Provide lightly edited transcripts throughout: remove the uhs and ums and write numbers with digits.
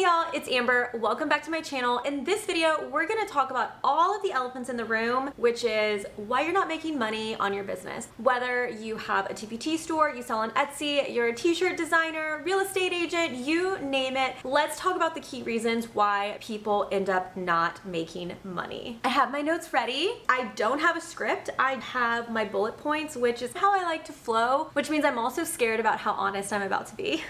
Hey y'all, it's Amber. Welcome back to my channel. In this video, we're gonna talk about all of the elephants in the room, which is why you're not making money on your business. Whether you have a TPT store, you sell on Etsy, you're a t-shirt designer, real estate agent, you name it. Let's talk about the key reasons why people end up not making money. I have my notes ready. I don't have a script. I have my bullet points, which is how I like to flow, which means I'm also scared about how honest I'm about to be.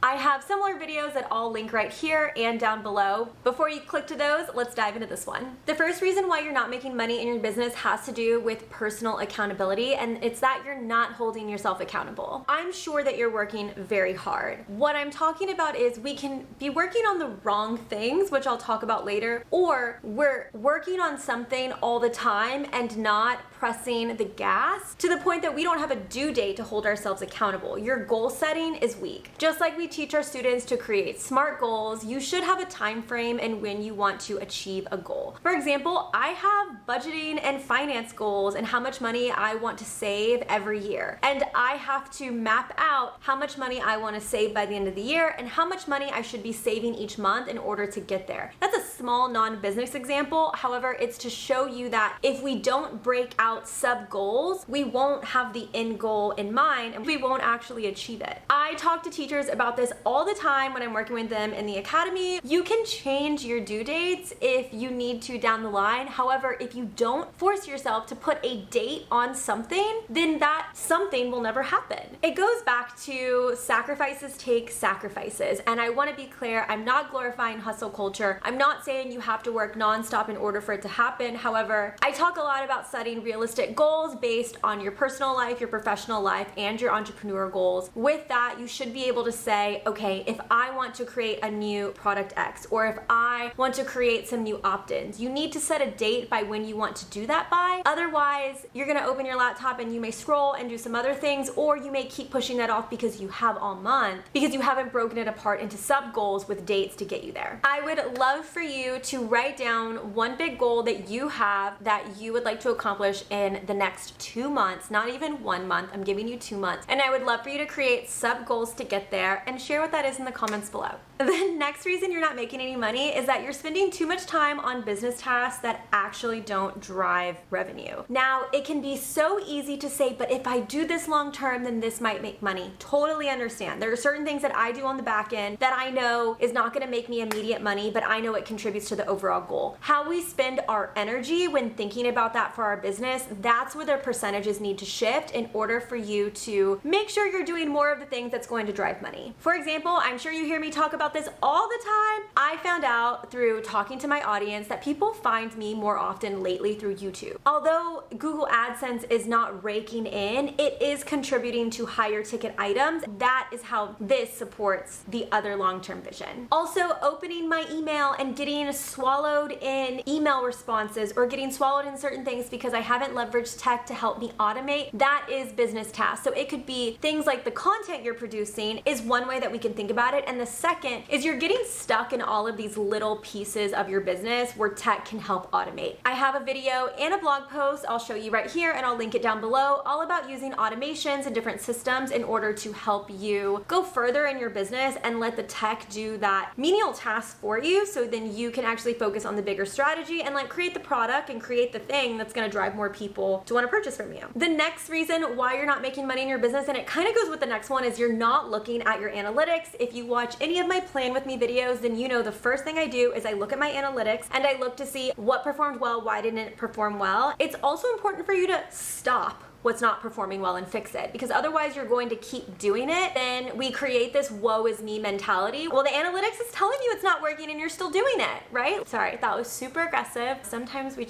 I have similar videos that I'll link right here and down below. Before you click to those, let's dive into this one. The first reason why you're not making money in your business has to do with personal accountability, and it's that you're not holding yourself accountable. I'm sure that you're working very hard. What I'm talking about is we can be working on the wrong things, which I'll talk about later, or we're working on something all the time and not pressing the gas to the point that we don't have a due date to hold ourselves accountable. Your goal setting is weak. Just like we teach our students to create SMART goals, you should have a time frame and when you want to achieve a goal. For example, I have budgeting and finance goals and how much money I want to save every year. And I have to map out how much money I want to save by the end of the year and how much money I should be saving each month in order to get there. That's a small non-business example. However, it's to show you that if we don't break out sub goals, we won't have the end goal in mind and we won't actually achieve it. I talk to teachers about this all the time when I'm working with them in the academy. You can change your due dates if you need to down the line. However, if you don't force yourself to put a date on something, then that something will never happen. It goes back to sacrifices take sacrifices. And I want to be clear, I'm not glorifying hustle culture. I'm not saying you have to work nonstop in order for it to happen. However, I talk a lot about setting realistic goals based on your personal life, your professional life, and your entrepreneur goals. With that, you should be able to say, okay, if I want to create a new product X, or if I want to create some new opt-ins, you need to set a date by when you want to do that by. Otherwise, you're gonna open your laptop and you may scroll and do some other things, or you may keep pushing that off because you have all month, because you haven't broken it apart into sub goals with dates to get you there. I would love for you to write down one big goal that you have that you would like to accomplish in the next 2 months, not even 1 month, I'm giving you 2 months. And I would love for you to create sub goals to get there and share what that is in the comments below. The next reason you're not making any money is that you're spending too much time on business tasks that actually don't drive revenue. Now, it can be so easy to say, but if I do this long term, then this might make money. Totally understand. There are certain things that I do on the back end that I know is not gonna make me immediate money, but I know it contributes to the overall goal. How we spend our energy when thinking about that for our business, that's where the percentages need to shift in order for you to make sure you're doing more of the things that's going to drive money. For example, I'm sure you hear me talk about this all the time. I found out through talking to my audience that people find me more often lately through YouTube. Although Google AdSense is not raking in, it is contributing to higher ticket items. That is how this supports the other long-term vision. Also, opening my email and getting swallowed in email responses or getting swallowed in certain things because I haven't leveraged tech to help me automate, that is business tasks. So it could be things like the content you're producing is one way that we can think about it. And the second is you're getting stuck in all of these little pieces of your business where tech can help automate. I have a video and a blog post I'll show you right here and I'll link it down below, all about using automations and different systems in order to help you go further in your business and let the tech do that menial task for you, so then you can actually focus on the bigger strategy and like create the product and create the thing that's going to drive more people to want to purchase from you. The next reason why you're not making money in your business, and it kind of goes with the next one, is you're not looking at your analytics. If you watch any of my Plan With Me videos, then you know the first thing I do is I look at my analytics and I look to see what performed well, why didn't it perform well. It's also important for you to stop what's not performing well and fix it, because otherwise you're going to keep doing it. Then we create this woe is me mentality. Well, the analytics is telling you it's not working and you're still doing it, right? Sorry, that was super aggressive. Sometimes we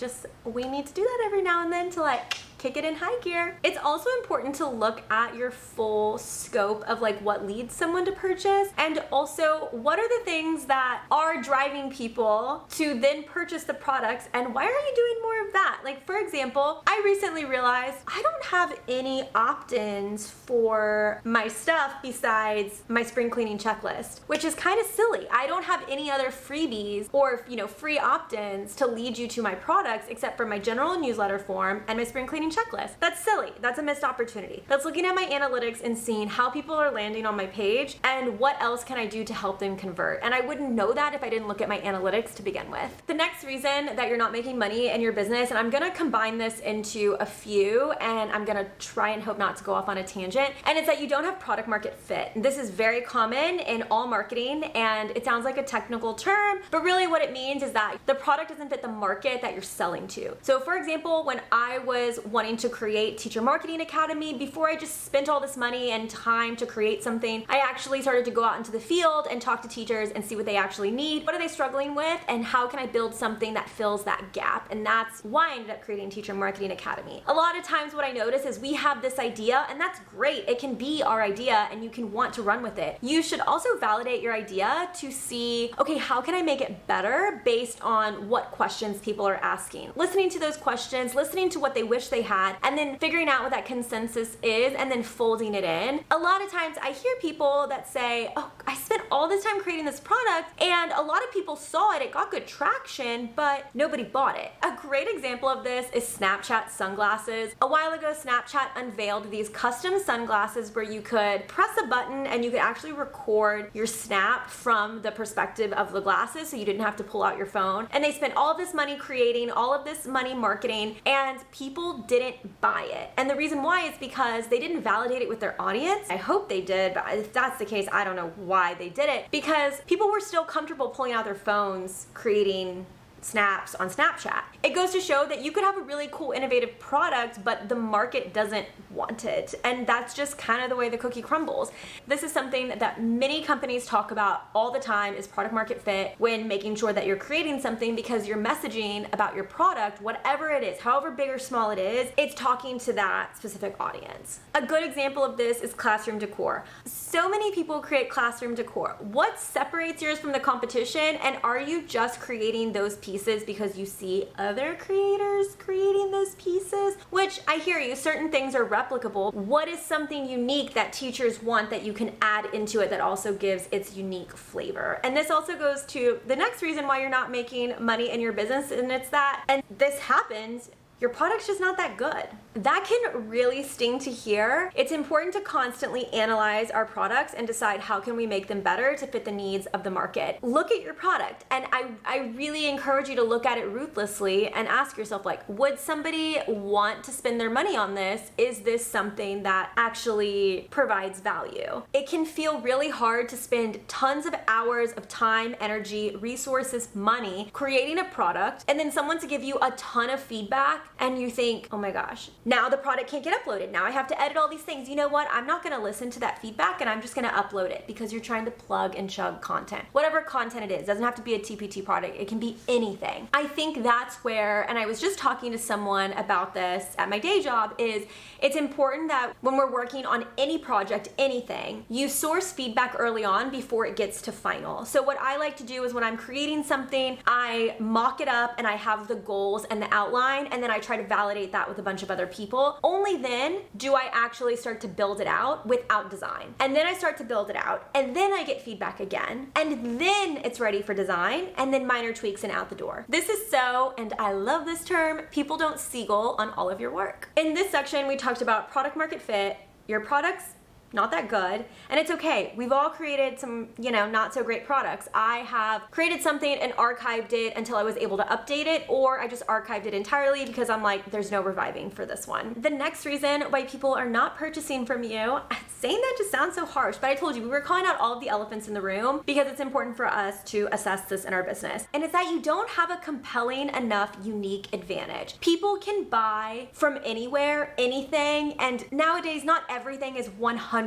need to do that every now and then to like kick it in high gear. It's also important to look at your full scope of like what leads someone to purchase, and also what are the things that are driving people to then purchase the products, and why are you doing more of that? Like, for example, I recently realized I don't have any opt-ins for my stuff besides my spring cleaning checklist, which is kind of silly. I don't have any other freebies or, free opt-ins to lead you to my products except for my general newsletter form and my spring cleaning marketing checklist. That's silly. That's a missed opportunity. That's looking at my analytics and seeing how people are landing on my page and what else can I do to help them convert. And I wouldn't know that if I didn't look at my analytics to begin with. The next reason that you're not making money in your business, and I'm gonna combine this into a few, and I'm gonna try and hope not to go off on a tangent, and it's that you don't have product market fit. This is very common in all marketing, and it sounds like a technical term, but really what it means is that the product doesn't fit the market that you're selling to. So for example, when I was wanting to create Teacher Marketing Academy, before I just spent all this money and time to create something, I actually started to go out into the field and talk to teachers and see what they actually need. What are they struggling with? And how can I build something that fills that gap? And that's why I ended up creating Teacher Marketing Academy. A lot of times what I notice is we have this idea, and that's great. It can be our idea and you can want to run with it. You should also validate your idea to see, okay, how can I make it better based on what questions people are asking? Listening to those questions, listening to what they wish they had, and then figuring out what that consensus is and then folding it in. A lot of times I hear people that say, oh, I spent all this time creating this product and a lot of people saw it, it got good traction, but nobody bought it. A great example of this is Snapchat sunglasses. A while ago, Snapchat unveiled these custom sunglasses where you could press a button and you could actually record your snap from the perspective of the glasses so you didn't have to pull out your phone. And they spent all this money creating, all of this money marketing, and people didn't buy it. And the reason why is because they didn't validate it with their audience. I hope they did, but if that's the case, I don't know why they did it, because people were still comfortable pulling out their phones, creating snaps on Snapchat. It goes to show that you could have a really cool, innovative product, but the market doesn't want it. And that's just kind of the way the cookie crumbles. This is something that many companies talk about all the time, is product market fit when making sure that you're creating something, because you're messaging about your product, whatever it is, however big or small it is, it's talking to that specific audience. A good example of this is classroom decor. So many people create classroom decor. What separates yours from the competition? And are you just creating those pieces because you see other creators creating those pieces? Which, I hear you, certain things are replicable. What is something unique that teachers want that you can add into it that also gives its unique flavor? And this also goes to the next reason why you're not making money in your business, and it's that, and this happens, your product's just not that good. That can really sting to hear. It's important to constantly analyze our products and decide how can we make them better to fit the needs of the market. Look at your product, and I really encourage you to look at it ruthlessly and ask yourself, like, would somebody want to spend their money on this? Is this something that actually provides value? It can feel really hard to spend tons of hours of time, energy, resources, money creating a product, and then someone to give you a ton of feedback, and you think, oh my gosh, now the product can't get uploaded. Now I have to edit all these things. You know what? I'm not gonna listen to that feedback, and I'm just gonna upload it, because you're trying to plug and chug content. Whatever content it is, doesn't have to be a TPT product. It can be anything. I think that's where, and I was just talking to someone about this at my day job, is it's important that when we're working on any project, anything, you source feedback early on before it gets to final. So what I like to do is when I'm creating something, I mock it up and I have the goals and the outline, and then I try to validate that with a bunch of other people. Only then do I actually start to build it out without design. And then I start to build it out, and then I get feedback again, and then it's ready for design, and then minor tweaks and out the door. This is so, and I love this term, people don't seagull on all of your work. In this section, we talked about product market fit, your products not that good, and it's okay. We've all created some, not so great products. I have created something and archived it until I was able to update it, or I just archived it entirely because I'm like, there's no reviving for this one. The next reason why people are not purchasing from you, saying that just sounds so harsh, but I told you, we were calling out all of the elephants in the room because it's important for us to assess this in our business. And it's that you don't have a compelling enough unique advantage. People can buy from anywhere, anything, and nowadays not everything is 100%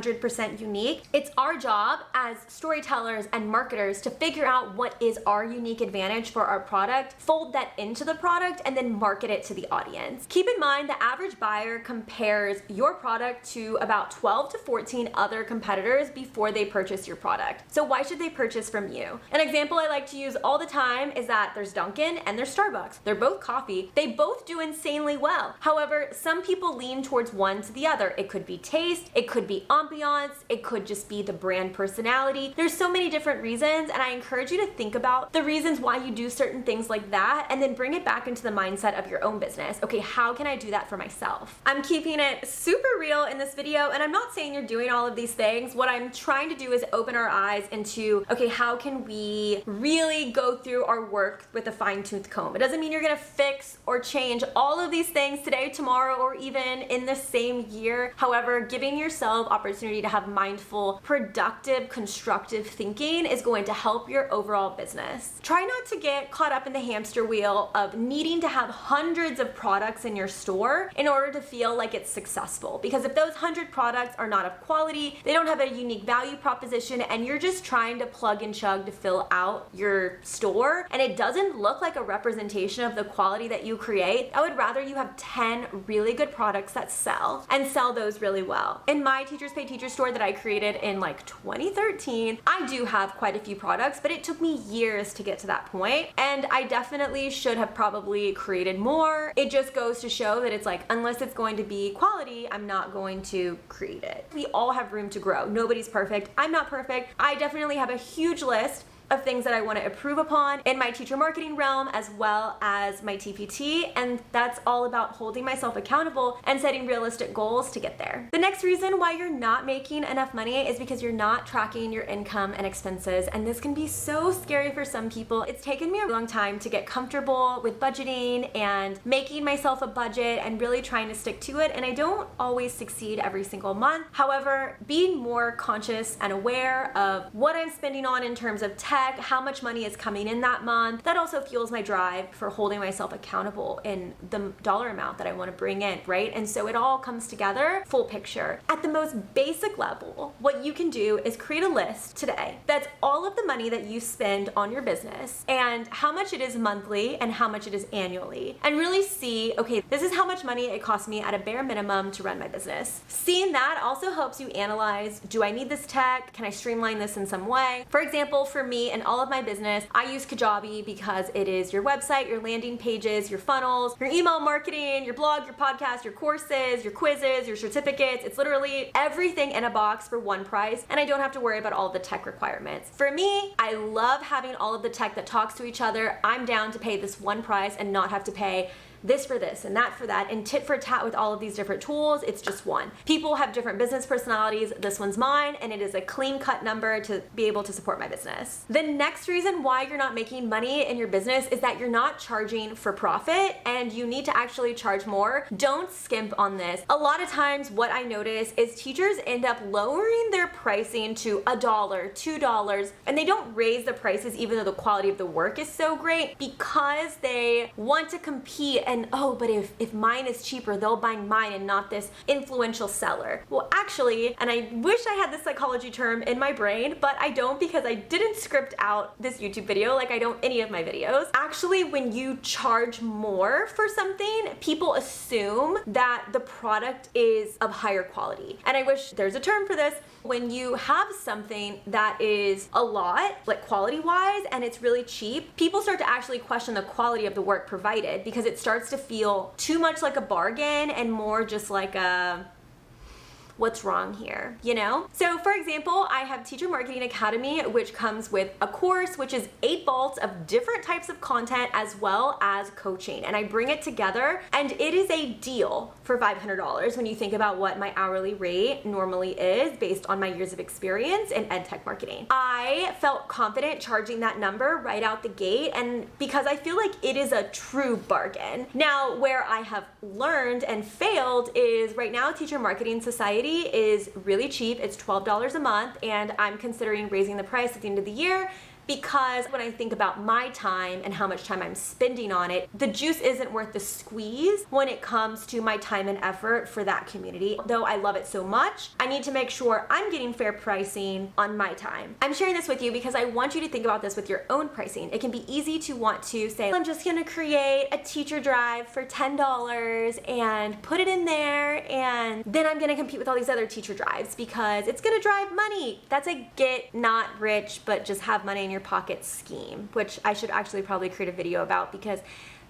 unique. It's our job as storytellers and marketers to figure out what is our unique advantage for our product, fold that into the product, and then market it to the audience. Keep in mind, the average buyer compares your product to about 12 to 14 other competitors before they purchase your product. So why should they purchase from you? An example I like to use all the time is that there's Dunkin' and there's Starbucks. They're both coffee. They both do insanely well. However, some people lean towards one to the other. It could be taste, it could be ambiance, it could just be the brand personality. There's so many different reasons, and I encourage you to think about the reasons why you do certain things like that and then bring it back into the mindset of your own business. Okay, how can I do that for myself? I'm keeping it super real in this video, and I'm not saying you're doing all of these things. What I'm trying to do is open our eyes into, okay, how can we really go through our work with a fine-tooth comb? It doesn't mean you're gonna fix or change all of these things today, tomorrow, or even in the same year. However, giving yourself opportunity to have mindful, productive, constructive thinking is going to help your overall business. Try not to get caught up in the hamster wheel of needing to have hundreds of products in your store in order to feel like it's successful. Because if those 100 products are not of quality, they don't have a unique value proposition, and you're just trying to plug and chug to fill out your store, and it doesn't look like a representation of the quality that you create, I would rather you have 10 really good products that sell and sell those really well. In my Teachers Pay Teachers store that I created in like 2013, I do have quite a few products, but it took me years to get to that point, and I definitely should have probably created more. It just goes to show that it's like, unless it's going to be quality, I'm not going to create it. We all have room to grow. Nobody's perfect. I'm not perfect. I definitely have a huge list of things that I want to improve upon in my teacher marketing realm as well as my TPT, and that's all about holding myself accountable and setting realistic goals to get there. The next reason why you're not making enough money is because you're not tracking your income and expenses, and this can be so scary for some people. It's taken me a long time to get comfortable with budgeting and making myself a budget and really trying to stick to it, and I don't always succeed every single month. However, being more conscious and aware of what I'm spending on in terms of tech, how much money is coming in that month, that also fuels my drive for holding myself accountable in the dollar amount that I want to bring in, right? And so it all comes together, full picture. At the most basic level, what you can do is create a list today that's all of the money that you spend on your business and how much it is monthly and how much it is annually, and really see, okay, this is how much money it costs me at a bare minimum to run my business. Seeing that also helps you analyze, do I need this tech? Can I streamline this in some way? For example, for me, in all of my business, I use Kajabi because it is your website, your landing pages, your funnels, your email marketing, your blog, your podcast, your courses, your quizzes, your certificates. It's literally everything in a box for one price, and I don't have to worry about all of the tech requirements. For me, I love having all of the tech that talks to each other. I'm down to pay this one price and not have to pay this for this and that for that and tit for tat with all of these different tools. It's just one. People have different business personalities. This one's mine, and it is a clean cut number to be able to support my business. The next reason why you're not making money in your business is that you're not charging for profit, and you need to actually charge more. Don't skimp on this. A lot of times what I notice is teachers end up lowering their pricing to $1, $2, and they don't raise the prices even though the quality of the work is so great, because they want to compete and, oh, but if mine is cheaper, they'll buy mine and not this influential seller. Well, actually, and I wish I had this psychology term in my brain, but I don't, because I didn't script out this YouTube video like I don't any of my videos. Actually, when you charge more for something, people assume that the product is of higher quality. And I wish there's a term for this. When you have something that is a lot, like quality-wise, and it's really cheap, people start to actually question the quality of the work provided, because it starts to feel too much like a bargain and more just like a, what's wrong here, you know? So for example, I have Teacher Marketing Academy, which comes with a course, which is 8 vaults of different types of content as well as coaching. And I bring it together, and it is a deal for $500 when you think about what my hourly rate normally is based on my years of experience in ed tech marketing. I felt confident charging that number right out the gate, and because I feel like it is a true bargain. Now, where I have learned and failed is right now Teacher Marketing Society is really cheap. It's $12 a month, and I'm considering raising the price at the end of the year, because when I think about my time and how much time I'm spending on it, the juice isn't worth the squeeze when it comes to my time and effort for that community. Though I love it so much, I need to make sure I'm getting fair pricing on my time. I'm sharing this with you because I want you to think about this with your own pricing. It can be easy to want to say, I'm just gonna create a teacher drive for $10 and put it in there, and then I'm gonna compete with all these other teacher drives because it's gonna drive money. That's a get not rich but just have money in your pocket scheme, which I should actually probably create a video about because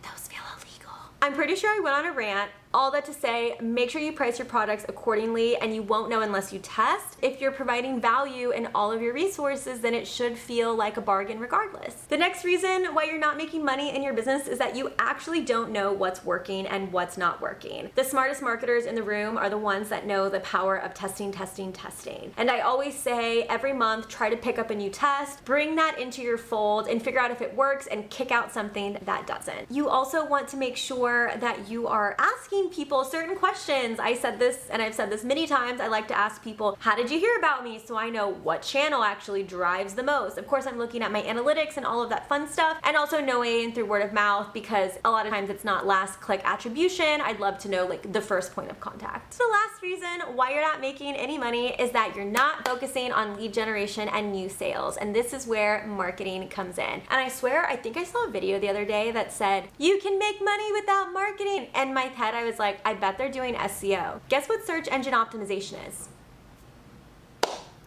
those feel illegal. I'm pretty sure I went on a rant All that to say, make sure you price your products accordingly, and you won't know unless you test. If you're providing value in all of your resources, then it should feel like a bargain regardless. The next reason why you're not making money in your business is that you actually don't know what's working and what's not working. The smartest marketers in the room are the ones that know the power of testing, testing, testing. And I always say every month, try to pick up a new test, bring that into your fold, and figure out if it works and kick out something that doesn't. You also want to make sure that you are asking people certain questions. I said this, and I've said this many times, I like to ask people, how did you hear about me? So I know what channel actually drives the most. Of course, I'm looking at my analytics and all of that fun stuff, and also knowing through word of mouth, because a lot of times it's not last click attribution. I'd love to know like the first point of contact. So the last reason why you're not making any money is that you're not focusing on lead generation and new sales. And this is where marketing comes in. And I swear, I think I saw a video the other day that said, you can make money without marketing. And in my head, I was like, I bet they're doing SEO. Guess what search engine optimization is?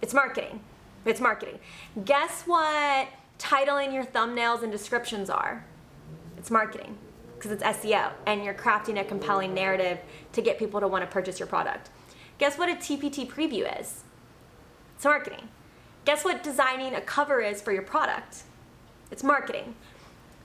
It's marketing. It's marketing. Guess what titling your thumbnails and descriptions are? It's marketing, because it's SEO, and you're crafting a compelling narrative to get people to want to purchase your product. Guess what a TPT preview is? It's marketing. Guess what designing a cover is for your product? It's marketing.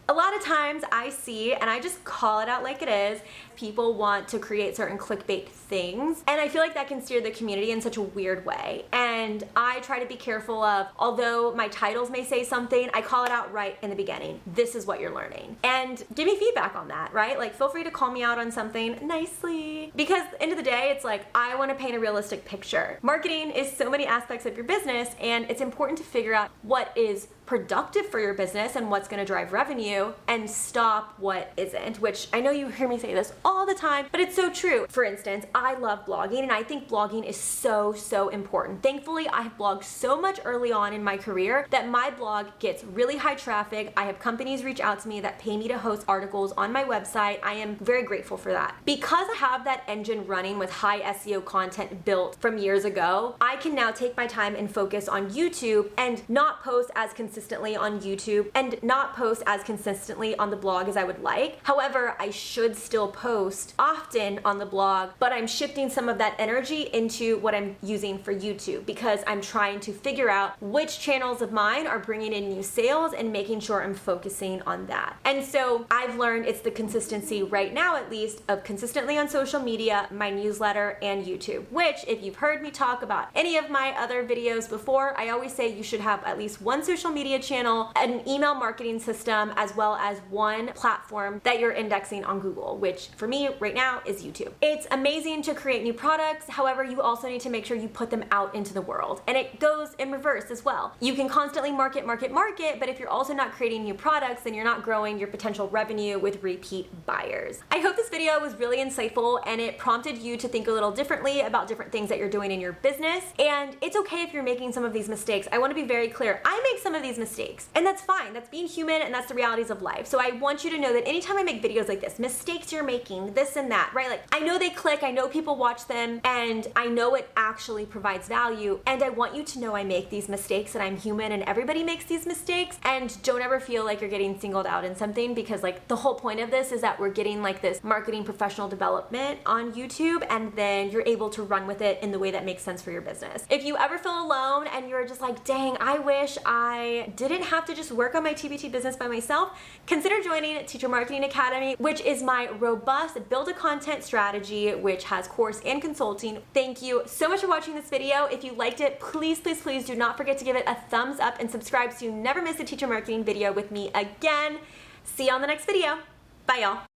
A lot of times I see, and I just call it out like it is, people want to create certain clickbait things, and I feel like that can steer the community in such a weird way. And I try to be careful of, although my titles may say something, I call it out right in the beginning. This is what you're learning. And give me feedback on that, right? Like, feel free to call me out on something nicely. Because at the end of the day, it's like, I want to paint a realistic picture. Marketing is so many aspects of your business, and it's important to figure out what is productive for your business and what's going to drive revenue, and stop what isn't, which I know you hear me say this all the time, but it's so true. For instance, I love blogging, and I think blogging is so important. Thankfully, I have blogged so much early on in my career that my blog gets really high traffic. I have companies reach out to me that pay me to host articles on my website. I am very grateful for that. Because I have that engine running with high SEO content built from years ago, I can now take my time and focus on YouTube and not post as consistently on YouTube and not post as consistently on the blog as I would like. However, I should still post often on the blog, but I'm shifting some of that energy into what I'm using for YouTube, because I'm trying to figure out which channels of mine are bringing in new sales and making sure I'm focusing on that. And so I've learned it's the consistency right now, at least, of consistently on social media, my newsletter, and YouTube, which, if you've heard me talk about any of my other videos before, I always say you should have at least one social media channel, an email marketing system, as well as one platform that you're indexing on Google, which for me right now is YouTube. It's amazing to create new products. However, you also need to make sure you put them out into the world. And it goes in reverse as well. You can constantly market, but if you're also not creating new products, then you're not growing your potential revenue with repeat buyers. I hope this video was really insightful and it prompted you to think a little differently about different things that you're doing in your business. And it's okay if you're making some of these mistakes. I want to be very clear. I make some of these mistakes, and that's fine. That's being human, and that's the realities of life. So I want you to know that anytime I make videos like this, mistakes you're making, this and that, right? Like, I know they click, I know people watch them, and I know it actually provides value. And I want you to know I make these mistakes, and I'm human, and everybody makes these mistakes. And don't ever feel like you're getting singled out in something, because like the whole point of this is that we're getting like this marketing professional development on YouTube, and then you're able to run with it in the way that makes sense for your business. If you ever feel alone and you're just like, dang, I wish I didn't have to just work on my TPT business by myself, consider joining Teacher Marketing Academy, which is my robust build a content strategy, which has course and consulting. Thank you so much for watching this video. If you liked it, please do not forget to give it a thumbs up and subscribe so you never miss a teacher marketing video with me again. See you on the next video. Bye, y'all.